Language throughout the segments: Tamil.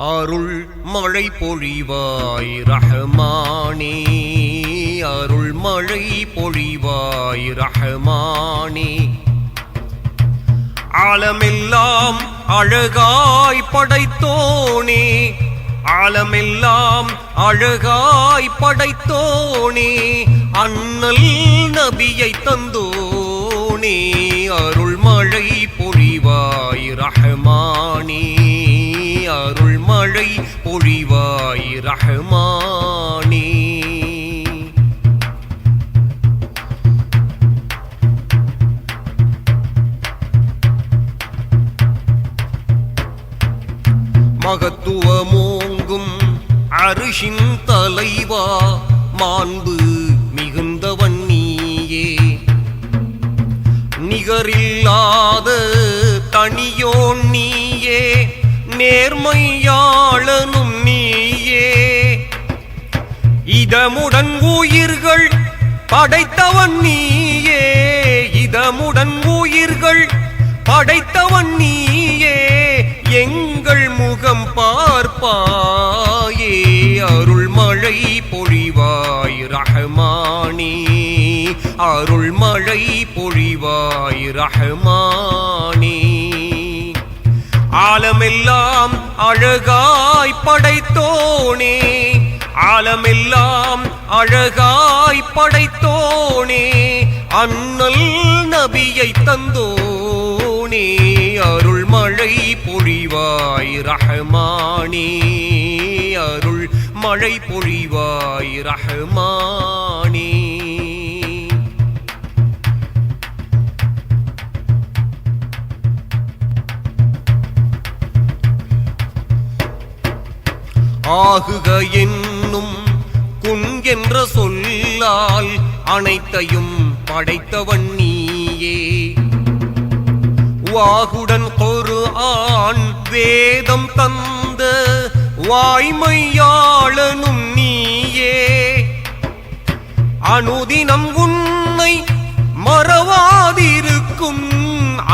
அருள் மழை பொழிவாய் ரஹ்மானே, அருள் மழை பொழிவாய் ரஹ்மானே. ஆலமெல்லாம் அழகாய் படைத்தோனே, ஆலமெல்லாம் அழகாய் படைத்தோனே, அண்ணல் நபியை தந்தோனே. அருள் மழை பொழிவாய் ரஹ்மானே, அருள் மழை பொழிவாய் ரஹ்மானே. மகத்துவமோங்கும் அரிஷின் தலைவா, மாண்பு மிகுந்தவன் நீயே. நிகரில்லாத தனியோன் நீயே, நேர்மையாளனும் நீயே. இதமுடன் உயிர்கள் படைத்தவன் நீயே, இதமுடன் உயிர்கள் படைத்தவன் நீயே. எங்கள் முகம் பார்ப்பாயே, அருள் மழை பொழிவாய் ரஹ்மானே, அருள் மழை பொழிவாய் ரஹ்மானே. ஆலமெல்லாம் அழகாய் படைத்தோனே, ஆலமெல்லாம் அழகாய் படைத்தோனே, அண்ணல் நபியை தந்தோனே. அருள் மழை பொழிவாய் ரஹ்மானே, அருள் மழை பொழிவாய் ரஹ்மானே. ஆகுக என்னும் குன் என்ற சொல்லால் அனைத்தையும் படைத்தவன் நீயே. வாகுடன் குர்ஆன் வேதம் தந்த வாய்மையாளனும் நீயே. அனுதினம் உன்னை மறவாதிருக்கும்,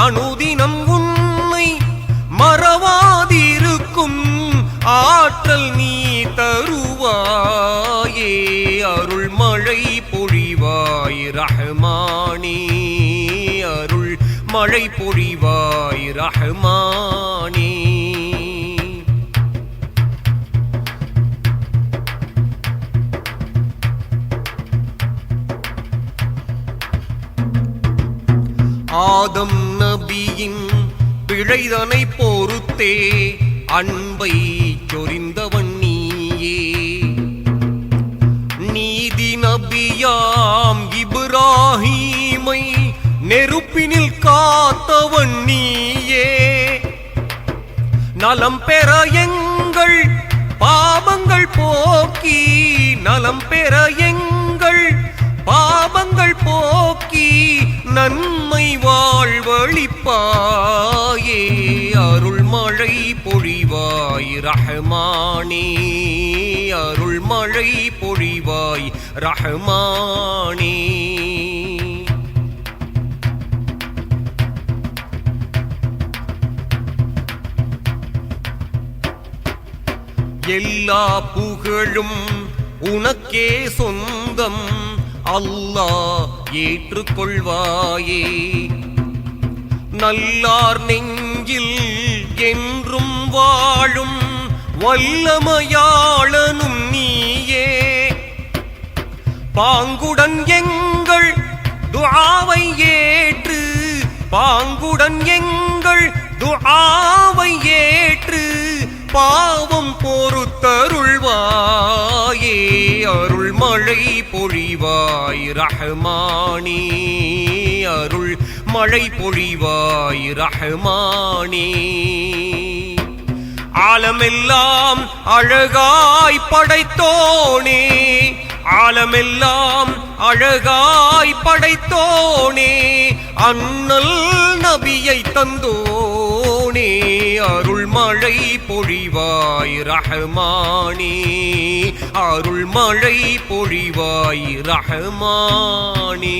அனுதினம் உன்னை மறவாதிருக்கும் ஆற்றல் நீ தருவாயே. அருள் மழை பொழிவாய் ரஹ்மானே, அருள் மழை பொழிவாய் ரஹ்மானே. ஆதம் நபியின் பிழைதனை பொறுத்தே அன்பை சொரிந்தவன் நீயே. நீதி நபியாம் இப்ராஹீமை நெருப்பினில் காத்தவன் நீயே. நலம் பெற எங்கள் பாவங்கள் போக்கி, நலம் பெற எங்கள் பாவங்கள் போக்கி, நன்மை வாழ்வழிப்பாயே. அருள் மழை பொழிவாய் ரஹ்மானே, அருள் மழை பொழிவாய் ரஹ்மானே. எல்லா புகழும் உனக்கே சொந்தம், அல்லாஹ் ஏற்றுக்கொள்வாயே. நல்லார் நெஞ்சில் என்றும் வாழும் வல்லமையாளனும் நீயே. பாங்குடன் எங்கள் துஆவை ஏற்று, பாங்குடன் எங்கள் துஆவை ஏற்று, பாவம் பொறுத்தருள்வாயே. அருள் மழை பொழிவாய் ரஹ்மானே, அருள் மழை பொழிவாய் ரஹ்மானே. ஆலமெல்லாம் அழகாய் படைத்தோனே, ஆலமெல்லாம் அழகாய் படைத்தோனே, அண்ணல் நபியை தந்தோனே. அருள் மழை பொழிவாய் ரஹ்மானே, அருள் மழை பொழிவாய் ரஹ்மானே.